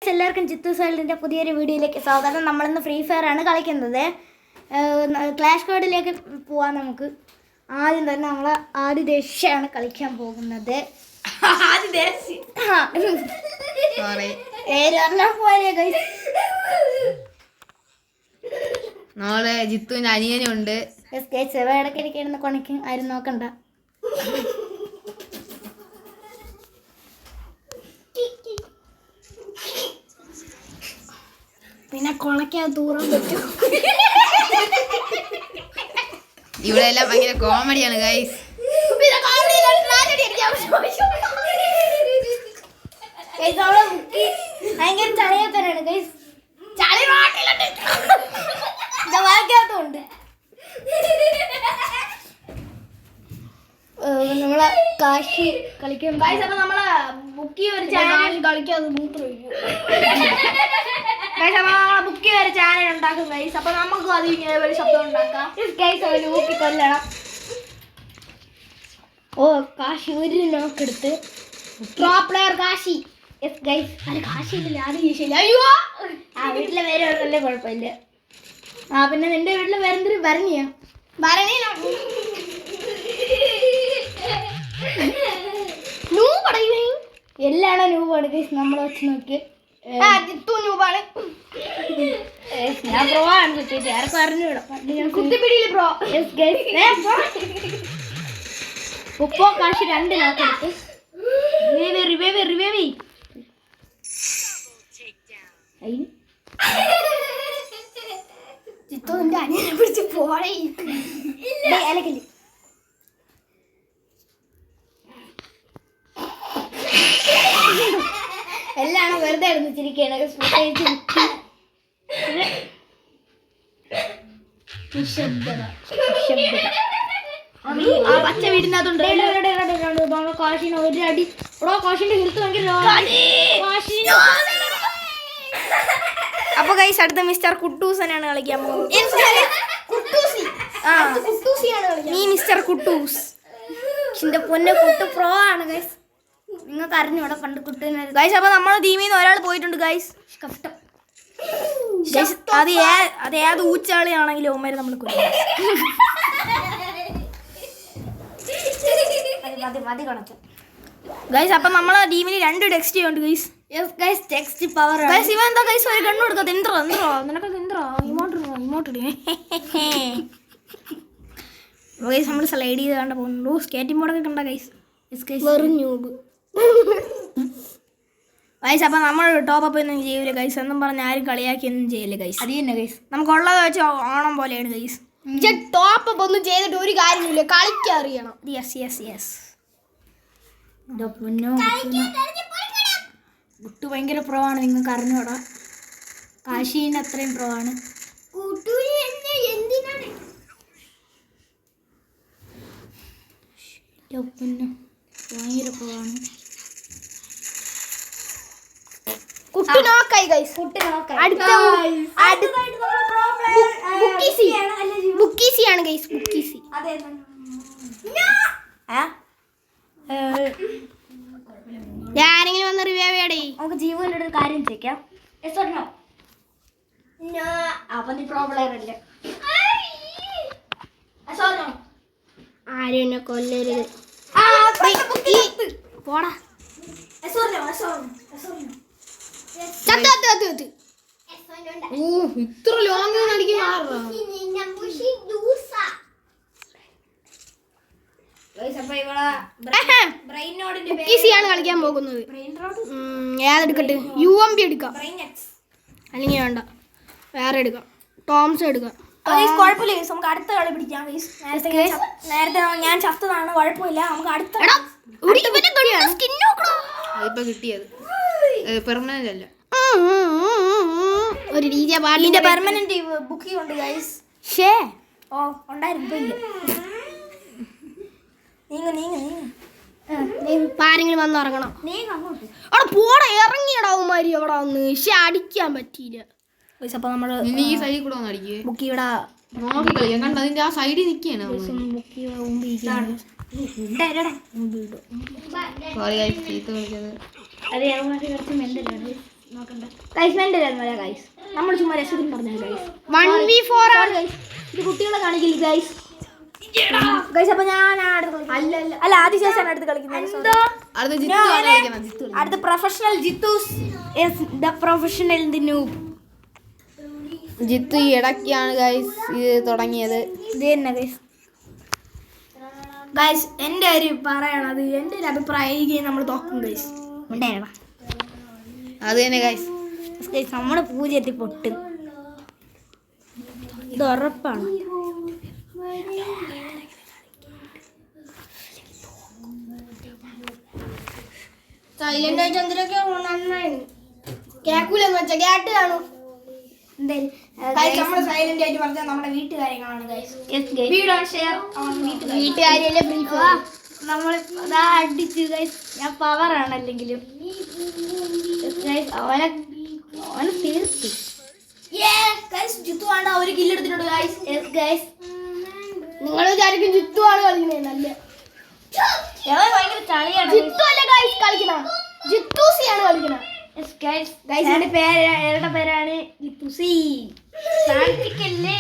എല്ലാവർക്കും ജിത്തു സൈലിൻ്റെ പുതിയൊരു വീഡിയോയിലേക്ക് സ്വാഗതം. നമ്മളിന്ന് ഫ്രീ ഫയർ ആണ് കളിക്കുന്നത്. ക്ലാഷ് കാർഡിലേക്ക് പോവാൻ നമുക്ക്. ആദ്യം തന്നെ നമ്മൾ ആദിദേശയാണ് കളിക്കാൻ പോകുന്നത്. നാളെ ജിത്തുവിന്റെ അനിയനുണ്ട്. ഇടയ്ക്കിടയ്ക്ക് കൊണക്കും ആരും നോക്കണ്ട. പിന്നെ കൊളയ്ക്കാൻ ദൂരം പറ്റും. ഇവിടെ എല്ലാം ഭയങ്കര കോമഡിയാണ് ഗൈസ്. ഭയങ്കര ചളയത്തനാണ് ഗൈസ്. വായിക്കാത്തതുണ്ട്. നമ്മളെ കാശി കളിക്കാൻ അപ്പൊ നമ്മളെ ബുക്കി ഒരു ചാനൽ കളിക്കാതെ മൂത്രം ബുക്കി ഒരു ചാനൽ ഉണ്ടാക്കും ഗൈസ്. അപ്പൊ നമുക്ക് അത് ഇങ്ങനെ ശബ്ദം ഉണ്ടാക്കാം. ഊക്കി കൊല്ലണം. ഓ കാശി ഒരു നോക്കെടുത്ത് പ്രോ പ്ലെയർ കാശി. ഗൈസ് അത് കാശി ഇല്ല, അത് ഈശയില്ല. അയ്യോ ആ വീട്ടിലെ പേര് നല്ല കുഴപ്പമില്ല. ആ പിന്നെ നിന്റെ വീട്ടിലെ പേരെന്തൊരു ഭരണിയാ? എല്ലാണോ നൂബാണ് ഗൈസ്. നമ്മൾ വെച്ച് നോക്കി ഞാൻ പ്രോ ആണ് കിട്ടിയിട്ട് ആർക്കും അറിഞ്ഞൂടാ. കുത്തിപ്പിടിയില് പ്രോ. ഉപ്പോ കാശി 2 നോക്കെടുത്ത് റിവൈവ് ചിത്തോന്റെ അനിയനെ പിടിച്ച് പോളെ അലക്കല്. എല്ലാം വെറുതെ എടുത്തിരിക്കുകയാണ്. ആ പച്ച വീടിനകത്തുണ്ട്. കാശിന് ഒരു അടി. കാശിന്റെ ഹെൽത്ത് ഭയങ്കര. അപ്പൊ ഗൈസ് അടുത്ത മിസ്റ്റർ കുട്ടൂസനാണ് കളിക്കാൻ പോകുന്നത്. നീ മിസ്റ്റർ കുട്ടൂസ്. എന്റെ പൊന്നെ കുട്ടു പ്രോ ആണ് ഗൈസ്. നിങ്ങൾക്ക് അറിഞ്ഞൂടെ പണ്ട് കുട്ടൂനെ ഗൈസ്. അപ്പൊ നമ്മളെ ടീമിൽ നിന്ന് ഒരാൾ പോയിട്ടുണ്ട് ഗൈസ്. കഷ്ടം. അത് ഏത് ഊച്ചാളിയാണെങ്കിലും ഓമാര് നമ്മൾ മതി കണക്ക് ഗൈസ്. അപ്പൊ നമ്മളെ ടീമിൽ 2 ടെക്സ്റ്റ് ഉണ്ട് ഗൈസ്. Text power. ഗൈസ് ഇവൻ എന്താ ഗൈസ് ഒരു കണ്ണു കൊടുക്കാത്ത? എന്തോ നിനക്കൊക്കെ എന്തോ ഇമോട്ട് ഗൈസ്. നമ്മൾ സ്ലൈഡ് ചെയ്ത് കണ്ട പോകുന്നു. സ്കേറ്റിംഗ് ബോർഡൊക്കെ കണ്ട ഗൈസ്. ഗൈസ് അപ്പൊ നമ്മൾ ടോപ്പ് അപ്പ് ഒന്നും ചെയ്യൂല ഗൈസ്. എന്നും പറഞ്ഞ് ആരും കളിയാക്കിയൊന്നും ചെയ്യില്ല ഗൈസ്. അത് തന്നെ ഗൈസ്. നമുക്കുള്ളത് വെച്ച് ഓണം പോലെയാണ് ഗൈസ്. ടോപ്പ് അപ്പ് ഒന്നും ചെയ്തിട്ട് ഒരു കാര്യമില്ല. കളിക്കാൻ അറിയണം. യെസ്. കുട്ടു ഭയങ്കര പ്രോ ആണ്. നിങ്ങൾക്ക് അറിഞ്ഞൂടാ. കാശീൻ്റെ അത്രയും പ്രോ ആണ്. ഭയങ്കര പ്രോ ആണ്. കുട്ടി നോക്കായി ഗൈസ്. ബുക്കീസിയാണ് ഗൈസ്. ബുക്കീസി ഞാനെങ്കിലും വന്ന് റിവ്യൂ ചെയ്യടേ. നമുക്ക് ജീവൻ്റെ ഒരു കാര്യം ചോദിക്കാം. അപ്പൊ നീ പ്രോ പ്ലെയർ അല്ലേ? ആരും എന്നെ കൊല്ലരുത്. പോടാ. ഇത്ര ലോങ് ാണ് കളിക്കാൻ പോകുന്നത്. ഏതെടുക്കട്ടെ? UMP എടുക്കാം, അല്ലെങ്കിൽ വേണ്ട വേറെ എടുക്കാം. ടോംസ് എടുക്കാം. കുഴപ്പമില്ല. നമുക്ക് അടുത്ത കളി പിടിക്കാം. നേരത്തെ ഞാൻ ചത്തതാണ്. കുഴപ്പമില്ല. നമുക്ക് അടുത്ത ഇപ്പൊ കിട്ടിയത് പെർമനന്റ് അല്ല. ഒരു പെർമനന്റ് ബുക്കിംഗ് ഉണ്ട് ഗൈസ്. ഉണ്ടായിരുന്നു. ആരെങ്കിലും വന്ന് ഇറങ്ങണം. അവിടെ പോടെ ഇറങ്ങിയടാവുമാരി അവിടെ വന്ന്. അടിക്കാൻ പറ്റിയില്ല. അപ്പൊ നമ്മള് ഈ സൈഡിൽ കൂടെ വന്ന് അടിക്കുക. ബുക്കി ഇവിടെ നോക്കി കളിക്കാം. കണ്ട അതിന്റെ ആ സൈഡിൽ നിൽക്കുകയാണ്. അതെ കുറച്ച് മെന്റലാണ്. നോക്കണ്ട ഗൈസ് എൻ്റെ ഗൈസ് നമ്മൾ ചുമ്മാ രസത്തിന് പറഞ്ഞു ഗൈസ് 1v4 ഗൈസ് ഇത് കുട്ടികളെ കാണിക്കില്ല ഗൈസ് ഗൈസ് അപ്പൊ ഞാൻ അല്ല ആദിശേഷാണ് അടുത്ത് കളിക്കുന്നത് അടുത്ത professional Jithu's the professional the noob. Jithu ഈ ഇടയ്ക്കാണ് ഗൈസ് ഇത് തുടങ്ങിയത്. ഇത് തന്നെ ഗൈസ് ഗൈസ് എൻ്റെ ഒരു പറയണത് എൻ്റെ ഒരു അഭിപ്രായം ഈ ഗെയിം നമ്മൾ തോക്കും ഗൈസ് ഉണ്ടായിരുന്നു. അത് തന്നെ ഗൈസ് നമ്മുടെ പൂജ എത്തി പൊട്ടും, ഇത് ഉറപ്പാണ്. സൈലന്റ് ആയിട്ട് എന്തിനൊക്കെ നന്നായി കേക്കൂലെന്ന് വെച്ചാ കേട്ട് കാണും. നമ്മൾ സൈലന്റ് ആയിട്ട് പറഞ്ഞാൽ നമ്മുടെ വീട്ടുകാര്യങ്ങളാണ് വീട്ടുകാരിയല്ലേ ബ്രീഫ് നമ്മൾ അടിച്ചു ഗൈസ്. ഞാൻ പവറാണ് അല്ലെങ്കിലും അവനെ തീർത്തു. ജിത്തു വേണ്ട ഒരു കില്ലെടുത്തിട്ടുണ്ട് ഗൈസ്. നിങ്ങൾ വിചാരിക്കും ജിത്തു ആണ് കളിക്കുന്നത്. നല്ല ഭയങ്കര കളിയാണ്. ജിത്തു അല്ല ഗൈസ് കളിക്കണ, ജിത്തൂസിയാണ് കളിക്കണ. ഗൈസിന്റെ പേരാണ് ജിത്തുസി. പ്രാർത്ഥിക്കല്ലേ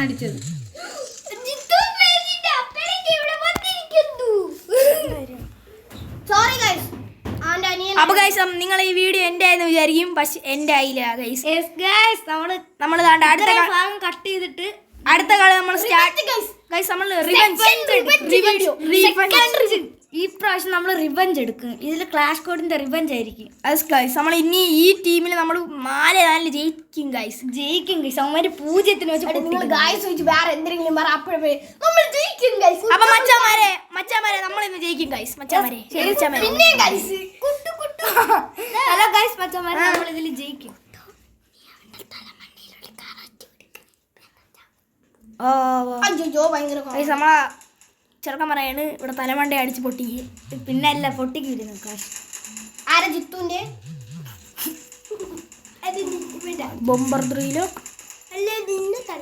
അടിച്ചത്. Sorry guys. അപ്പൊ ഗൈസ് നിങ്ങൾ ഈ വീഡിയോ എന്റെ ആയെന്ന് വിചാരിക്കും, പക്ഷെ എന്റെ ആയില്ല ഗൈസ്. നമ്മൾ അടുത്ത ഭാഗം കട്ട് ചെയ്തിട്ട് അടുത്ത കളി നമ്മൾ സ്റ്റാർട്ട് ഗൈസ്. നമ്മൾ ഈ പ്രാവശ്യം നമ്മൾ റിവഞ്ച് എടുക്കും. ഇതിൽ ക്ലാഷ് കോഡിന്റെ റിവഞ്ച് ആയിരിക്കും ഗൈസ്. നമ്മൾ ഇനി ഈ ടീമിൽ നമ്മൾ 4 ജയിക്കും ഗൈസ്. അവന്മാര് 0 വെച്ച് ഗൈസ് വെച്ച് വേറെ എന്തെങ്കിലും പറ, അപ്പോഴേ നമ്മൾ ജയിക്കും ഗൈസ്. അപ്പൊ മച്ചാമാരെ നമ്മൾ ഇന്ന് ജയിക്കും ഗൈസ്. മച്ചാമാരെ പിന്നെ ഗൈസ് ഹലോ ഗൈസ്, മച്ചാമാരെ നമ്മൾ ഇതിൽ ജയിക്കും. അയ്യോ ഭയങ്കര ഗൈസ് നമ്മളെ ചെറുക്കൻ പറയാണ് ഇവിടെ തലമണ്ട അടിച്ച് പൊട്ടിക്ക്. പിന്നെ അല്ല പൊട്ടിക്കിരുന്നു കാശ്. ആരാ ജിത്തുന്റെ ബൊമ്പർ 3 അല്ലേ നിന്നെ തല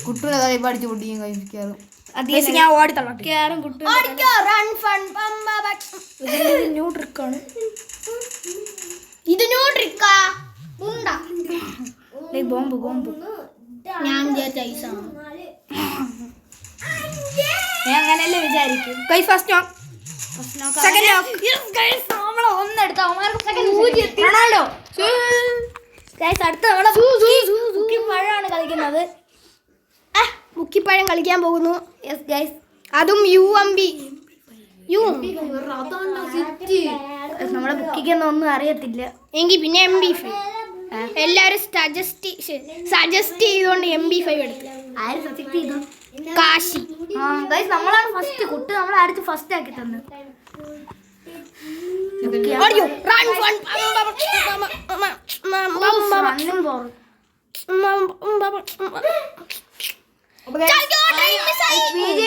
കുട്ടൂനെ പഠിച്ച് പൊട്ടിയും കഴിക്കാറും. ഞാൻ ഓടി തള്ളട്ടെ കേറും കുട്ടു. ന്യൂ ട്രിക്കാണ് ഇത്. ന്യൂ ട്രിക്കാ ഉണ്ടാ ബോംബ് ഞാൻ വിചാരിച്ച ഐസാണ്. ഞാൻ അങ്ങനെയല്ലേ വിചാരിക്കും. ഗൈസ് ഫസ്റ്റ് നോക്ക്, സെക്കൻഡ് നോക്ക്. ഗൈസ് നമ്മൾ ഒന്നെടുത്ത റൊണാൾഡോ. ഗൈസ് അടുത്ത നമ്മുടെ മുക്കിപ്പഴമാണ് കളിക്കുന്നത്. മുക്കിപ്പഴം കളിക്കാൻ പോകുന്നു. യെസ് ഗൈസ്, അതും UMB. നമ്മളെ ബുക്കിക്കൊന്നും ഒന്നും അറിയത്തില്ല എങ്കിൽ പിന്നെ MB5. എല്ലാരും സജസ്റ്റ് ചെയ്തോണ്ട് MB5 എടുത്തു. ആര് സജക്ട് ചെയ്തു? കാശി. ഗൈസ് നമ്മളാണ് ഫസ്റ്റ്. കുട്ടി നമ്മളെ അടിച്ച് ഫസ്റ്റ് ആക്കി തന്നു.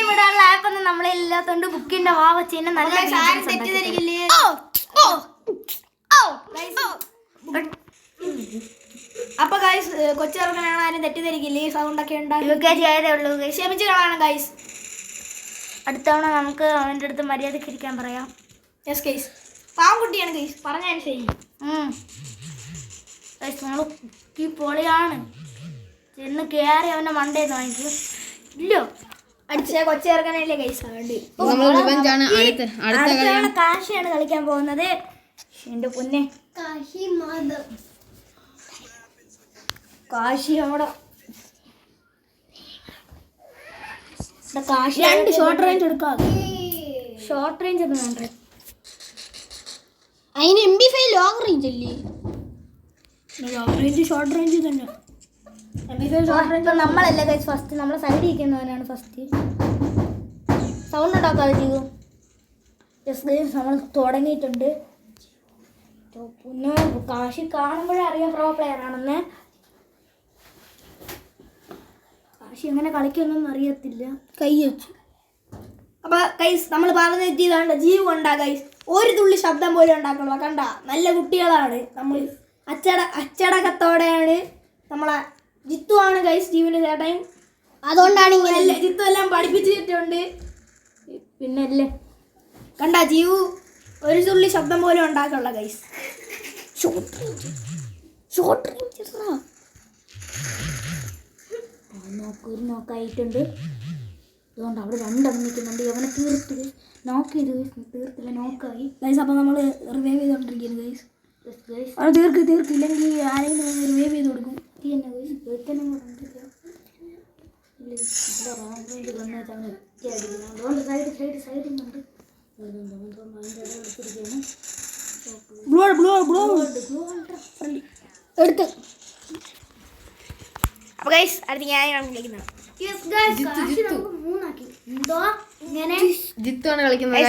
വിടാനുള്ള ആപ്പൊന്നും നമ്മളെ ഇല്ലാത്തോണ്ട് ബുക്കിന്റെ വാവച്ചീനെ നല്ല അപ്പൊ ഗൈസ് കൊച്ചിറങ്ങനാണ്, ആരും തെറ്റിദ്ധരിക്കില്ലേ. സൗണ്ട് ഒക്കെ ഉണ്ടാകും. ക്ഷമിച്ച് കാണാണ് ഗൈസ്. അടുത്ത തവണ നമുക്ക് അവൻ്റെ അടുത്ത് മര്യാദക്ക് ഇരിക്കാൻ പറയാം. യെസ് ഗൈസ്, പാവക്കുട്ടിയാണ് ഗൈസ്, പറഞ്ഞാൽ ശരി. ഗൈസ് നമ്മൾ ഈ പൊളിയാണ്. ചെന്ന് കയറി അവൻ്റെ മണ്ടേന്ന് വാങ്ങിക്കും. ഇല്ലോ അടിച്ച കൊച്ചിറങ്ങനല്ലേ ഗൈസ്. അടുത്ത കാശിയാണ് കളിക്കാൻ പോകുന്നത്. എന്റെ പൊന്നെ കാശി നമ്മുടെ കാശി 2 ഷോർട്ട് റേഞ്ച് എടുക്കാം. ഷോർട്ട് റേഞ്ച് ഒന്നും വേണ്ട, അതിന് MB5 ലോങ് റേഞ്ച് അല്ലേ. ലോങ് റേഞ്ച് ഷോർട്ട് റേഞ്ച് തന്നെ. ഷോർട്ട് റേഞ്ച് നമ്മളല്ല ഗൈസ് ഫസ്റ്റ്, നമ്മളെ സൈഡിൽ ഇരിക്കുന്നവനാണ് ഫസ്റ്റ്. സൗണ്ട് ഉണ്ടാക്കാതെ ചെയ്തു. യെസ് ഗൈസ് നമ്മൾ തുടങ്ങിയിട്ടുണ്ട്. പിന്നെ കാശി കാണുമ്പോഴേ അറിയാം പ്രോ പ്ലെയർ ആണെന്ന്. കാശി എങ്ങനെ കളിക്കൊന്നും അറിയത്തില്ല. കൈ വെച്ചു. അപ്പൊ ഗൈസ് നമ്മൾ പറഞ്ഞു ചെയ്താണ്ട് ജീവ് ഉണ്ടാ ഗൈസ്. ഒരു തുള്ളി ശബ്ദം പോലും ഉണ്ടാക്കണം. കണ്ട നല്ല കുട്ടികളാണ് നമ്മൾ. അച്ചടക്കത്തോടെയാണ് നമ്മളെ ജിത്തു ആണ് ഗൈസ് ജീവന് ചേട്ടൻ. അതുകൊണ്ടാണ് ഇങ്ങനെ ജിത്തു എല്ലാം പഠിപ്പിച്ചിട്ടുണ്ട്. പിന്നെ അല്ലേ കണ്ട ജീവു ഒരു തുള്ളി ശബ്ദം പോലും ഉണ്ടാക്കുള്ള ഗൈസ്. ഷോർട്ട് റേഞ്ച് ഒരു നോക്കായിട്ടുണ്ട്. അതുകൊണ്ട് അവിടെ രണ്ടെണ്ണം നിൽക്കുന്നുണ്ട്. അവനെ തീർത്ത് നോക്ക് ചെയ്ത് തീർത്തില്ല, നോക്കായി ഗൈസ്. അപ്പോൾ നമ്മൾ റിവൈവ് ചെയ്തുകൊണ്ടിരിക്കുന്നു ഗൈസ്. ഗൈസ്. അത് തീർക്കില്ലെങ്കിൽ ആരെങ്കിലും റിവൈവ് ചെയ്ത് കൊടുക്കും. അതുകൊണ്ട് സൈഡിൽ നിന്നുണ്ട്. എടുത്ത്. അപ്പോൾ ഗൈസ് അടുത്ത് ഞാനാണ് വിളിക്കുന്നത്. മൂന്നാക്കി എന്തോ ഇങ്ങനെ ജിത്താണ് കളിക്കുന്നത്.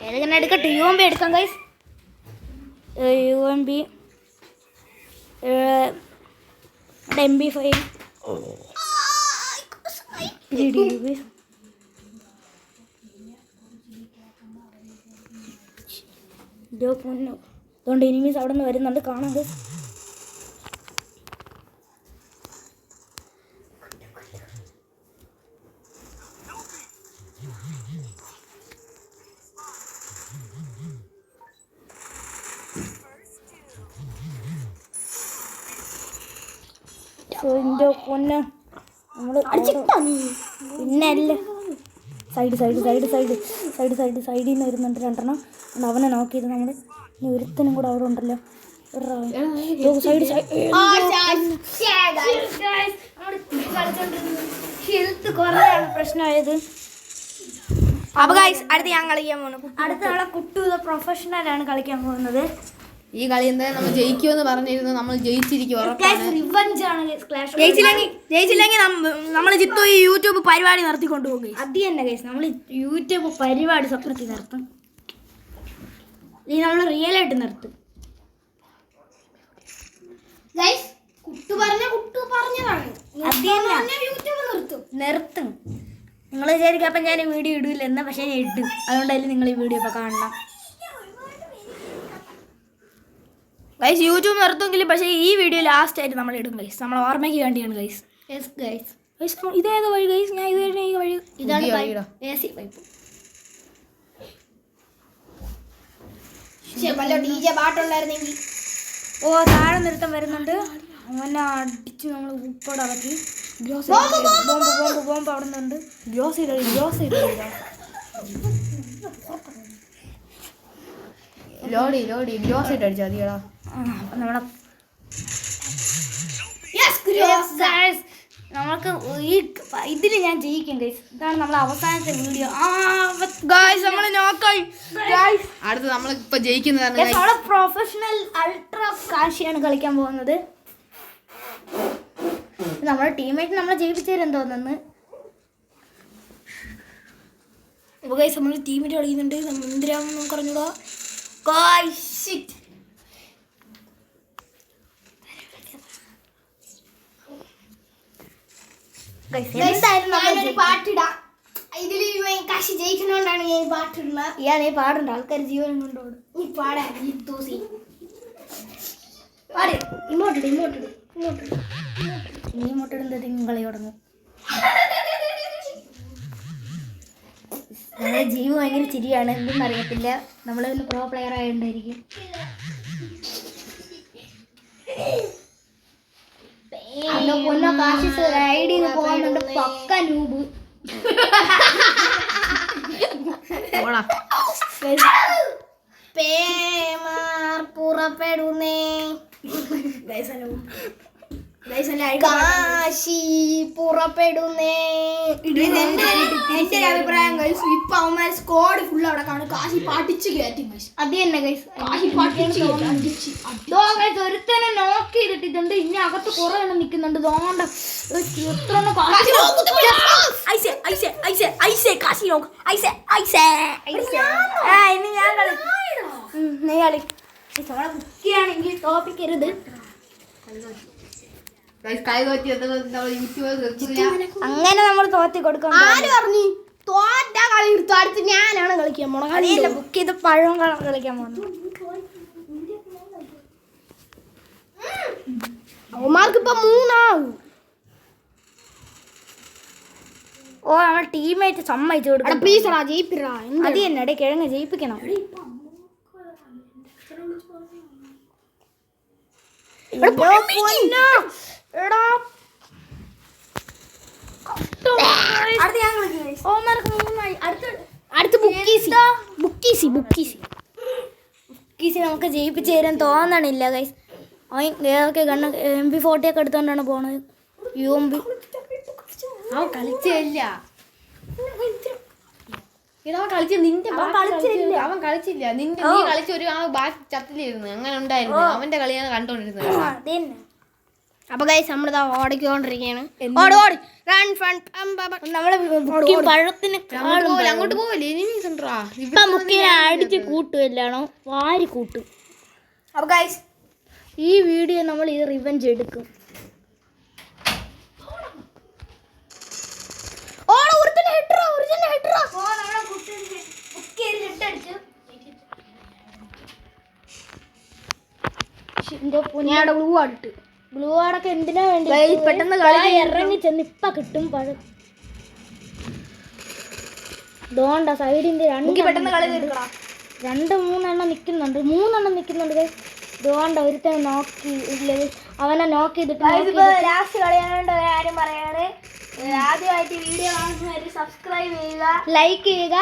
ഏതെങ്കിലും എടുക്കട്ടെ. UMP എടുക്കാം ഗൈസ്. UMP MP5 അതുകൊണ്ട് എനിമീസ് അവിടെ നിന്ന് വരുന്നുണ്ട്, കാണാം ഗൈസ്. പിന്നെ അല്ല സൈഡിൽ നിന്ന് വരുന്നുണ്ട് രണ്ടെണ്ണം. അവനെ നോക്കിയത് നമ്മൾ ഇനി ഒരുത്തനും കൂടെ അവിടെ ഉണ്ടല്ലോ. ഹെൽത്ത് കുറവാണ് പ്രശ്നമായത്. അപ്പൊ ഗൈസ് അടുത്ത് ഞാൻ കളിക്കാൻ പോകുന്നു. അടുത്ത നമ്മളെ കുട്ടു പ്രൊഫഷണലാണ് കളിക്കാൻ പോകുന്നത്. ഈ കളി എന്തായാലും നമ്മൾ ജയിക്കുമെന്ന് പറഞ്ഞിരുന്നു. നമ്മൾ ജയിച്ചിരിക്കും. ജയിച്ചില്ലെങ്കിൽ നമ്മൾ ജിത്തു ഈ യൂട്യൂബ് പരിപാടി നടത്തിക്കൊണ്ടുപോകും. അത് തന്നെ ഗൈസ്, നമ്മൾ യൂട്യൂബ് പരിപാടി സ്വപ്നത്തിൽ നിർത്തും. ഇനി നമ്മൾ റിയൽ ആയിട്ട് നിർത്തും. കുട്ടു പറഞ്ഞതാണ്. നിർത്തും. നിങ്ങൾ വിചാരിക്കും അപ്പം ഞാൻ വീഡിയോ ഇടില്ലെന്ന്, പക്ഷേ ഞാൻ ഇടും. അതുകൊണ്ടായാലും നിങ്ങൾ ഈ വീഡിയോ ഇപ്പോൾ കാണണം ഗൈസ്. യൂട്യൂബ് നിർത്തുമെങ്കിലും പക്ഷേ ഈ വീഡിയോ ലാസ്റ്റ് ആയിട്ട് നമ്മൾ ഇടും ഗൈസ്. നമ്മൾ ഓർമ്മയ്ക്ക് വേണ്ടിയാണ് ഗൈസ്. ഇതേത് വഴി ഗൈസ്? ഞാൻ ഇതുവരെ ഈ വഴി ഇതാണ് AC പൈപ്പ്. DJ പാട്ടുണ്ടായിരുന്നെങ്കിൽ. ഓ താഴെ നിർത്തം വരുന്നുണ്ട്. അങ്ങനെ അടിച്ച് നമ്മൾ ഉപ്പോടെ ഇറക്കി. ബോംബ് അവിടെ നിന്നുണ്ട്. ഗ്രോസ് ലോഡി ഗ്രോസ് ഇട്ട് അടിച്ചാൽ മതിയടാ. അപ്പം നമ്മളെ നമ്മൾക്ക് ഈ ഇതിൽ ഞാൻ ജയിക്കും ഗൈസ്. ഇതാണ് നമ്മളെ അവസാനത്തെ വീഡിയോ. നമ്മൾ നോക്കായി. അടുത്ത് നമ്മൾ ഇപ്പൊ ജയിക്കുന്നതാണ്. നമ്മളെ പ്രൊഫഷണൽ അൾട്രാ കാശിയാണ് കളിക്കാൻ പോകുന്നത്. നമ്മുടെ ടീമേറ്റ് നമ്മളെ ജയിപ്പിച്ചേരും തോന്നുന്നു. അപ്പോൾ ഗൈസ് നമ്മൾ ടീമേറ്റ് കളിക്കുന്നുണ്ട്. നമ്മൾ എന്തിനാണെന്ന് നമുക്ക് അറിഞ്ഞൂടാ. പാട്ടിടാം. ഇതിൽ കാശി ജയിക്കുന്നോണ്ടാണ് ഞാൻ പാട്ടിടുന്നത്. ഇയാൾ ഈ പാടുണ്ട്. ആൾക്കാർ ജീവനം കൊണ്ടോടും. നീ പാടാ പാട്. ഇങ്ങോട്ടിട് നീ മുട്ടിടുന്നത് കളി തുടങ്ങും. നമ്മുടെ ജീവ് ഭയങ്കര ചിരിയാണ്. എന്തെന്ന് അറിയത്തില്ല. നമ്മൾ പിന്നെ പ്രോ പ്ലെയർ ആയതുകൊണ്ടായിരിക്കും. കാശി റൈഡ് ചെയ്ത് പോകുന്നുണ്ട്. പക്ക നൂബ്. പുറപ്പെടുന്നേ കാശി പുറപ്പെടുന്നേ. എന്റെ അഭിപ്രായം ഗൈസ്, ഇപ്പൊ അവന്മാർ സ്ക്വാഡ് ഫുൾ അവിടെ കാണും. കാശി പാട്ടിച്ച് കയറ്റി ഗൈസ്. അത് തന്നെ ഗൈസ്. ഒരുത്തനെ നോക്ക് ചെയ്തിട്ടുണ്ട്. ഇനി അകത്ത് കുറെ എണ്ണം നിൽക്കുന്നുണ്ട്. അതുകൊണ്ട് എത്ര കുക്കിയാണെങ്കിൽ തോപ്പിക്കരുത്. അങ്ങനെ നമ്മൾ തോറ്റി കൊടുക്കാം. ആര് പറഞ്ഞു തോറ്റ കളി എടുത്തു അടുത്ത് ഞാനാണ് കളിക്കാൻ പോണത്. അറിയില്ല ബുക്ക് ചെയ്ത് പഴം കളിക്കാൻ പോകുന്നു. അവന്മാർക്ക് ഇപ്പൊ 3 ആവും. ഓ നമ്മൾ ടീമായിട്ട് സമ്മതിച്ചു കൊടുക്കണം. പ്ലീസ് റാ ജയിപ്പിറാ. അത് തന്നെ ഇടയിൽ കിഴങ്ങ് ജയിപ്പിക്കണം. എടാ ഓമാർക്ക് 3 ആയി. അടുത്ത് ബുക്കീസി കിസി നമുക്ക് ജയിപ്പിച്ച് തരാൻ തോന്നണില്ല ഗൈസ്. അവൻ ഏതൊക്കെ MP40 ഒക്കെ എടുത്തോണ്ടാണ് പോണത്. UMP അവൻ കളിച്ചില്ല. അവൻ കളിച്ചില്ല. നിന്റെ നീ കളിച്ച ഒരു ബാക്കി ചത്തിലിരുന്നു അങ്ങനെ ഉണ്ടായിരുന്നു. അവന്റെ കളിയാണ് കണ്ടോണ്ടിരുന്നത്. അപ്പൊ ഗൈസ് നമ്മളിതാ ഓടിക്കൊണ്ടിരിക്കുകയാണ്. നമ്മളെ ബുക്കിംഗ് പഴത്തിന് അങ്ങോട്ട് പോവല്ലേ ഇപ്പൊ ബുക്കിനെ അടിച്ച് കൂട്ടുമല്ലാണോ വാരി കൂട്ടും. അപ്പൊ ഗൈസ് ഈ വീഡിയോ നമ്മൾ ഈ റിവെഞ്ച് എടുക്കും. ബ്ലൂ ആടൊക്കെ എന്തിനാ വേണ്ടി പെട്ടെന്ന് ഇറങ്ങി ചെന്ന് ഇപ്പൊ കിട്ടും പഴം. ദോണ്ട സൈഡിന്റെ പെട്ടെന്ന് കളി തീർക്കണം. 2-3 നിക്കുന്നുണ്ട്. 3 നിക്കുന്നുണ്ട്. ദോണ്ട ഒരുത്തനെ നോക്കി ഇല്ലത് അവനെ നോക്കി ചെയ്തിട്ട് ലാസ്റ്റ് കളിയാണ്ട് കാര്യം പറയാണ്. ആദ്യമായിട്ട് വീഡിയോ കാണുന്നവര് സബ്സ്ക്രൈബ് ചെയ്യുക, ലൈക്ക് ചെയ്യുക,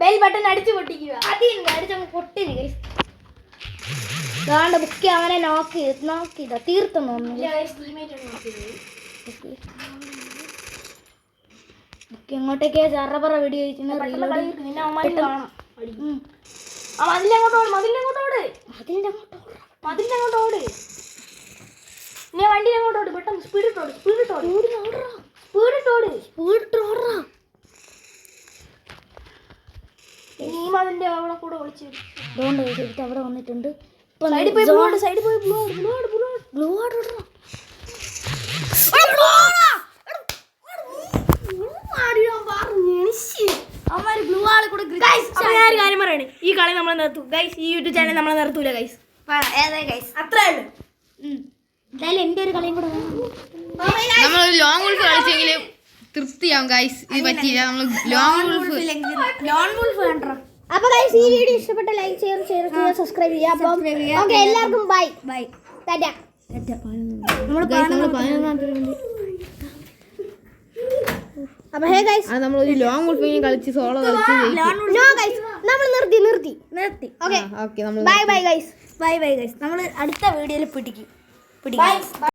ബെൽ ബട്ടൺ അടിച്ചു പൊട്ടിക്കുക. അടിച്ചങ്ങ് പൊട്ടിരി. ദോണ്ട ബുക്കി അവനെ നോക്കിയതാ തീർത്തും തോന്നുന്നു. ബുക്കി എങ്ങോട്ടേക്കാ ചറപറ വെടി കഴിക്കുന്നത്. മതിലിനങ്ങോട്ടോട് ഇനി വണ്ടി അങ്ങോട്ടോട് പെട്ടെന്ന് സ്പീഡിട്ടോട് ഈ മതിലിന്റെ അവിടെ കൂടെ വിളിച്ചു ദോണ്ട അവിടെ വന്നിട്ടുണ്ട്. സൈഡിൽ പോയി ബ്ലൂ ആട് കാര്യം പറയണേ. ഈ കളി നമ്മൾ നിർത്തും ഗൈസ്. ഈ യൂട്യൂബ് ചാനൽ നമ്മൾ നിർത്തൂല ഗൈസ്. അത്രേ ഉള്ളൂ. എന്തായാലും എന്റെ ഒരു കളിയും കൂടെ നമ്മളൊരു ലോങ് വോൾഫ് കളിച്ചെങ്കിലും തൃപ്തിയാവും ഗൈസ്. ഇത് പറ്റിയില്ല. നമ്മൾ ലോങ് വോൾഫ് അപ്പൊ ഗൈസ് ഈ വീഡിയോ ഇഷ്ടപ്പെട്ട ലൈക്ക് ചെയ്യുക, സബ്സ്ക്രൈബ് ചെയ്യുക. അപ്പം ഓക്കെ എല്ലാവർക്കും ബൈ. ടാറ്റാ. അപ്പൊ ഹേ ഗൈസ് നമ്മളൊരു ലോങ് വോൾഫ് കളിച്ച് സോളോ കളിച്ച് നോ ഗൈസ് നമ്മൾ നിർത്തി ഓക്കെ ഓക്കെ നമ്മൾ ബൈ ഗൈസ്. Bye guys. നമ്മൾ അടുത്ത വീഡിയോയിൽ പിടിക്കും.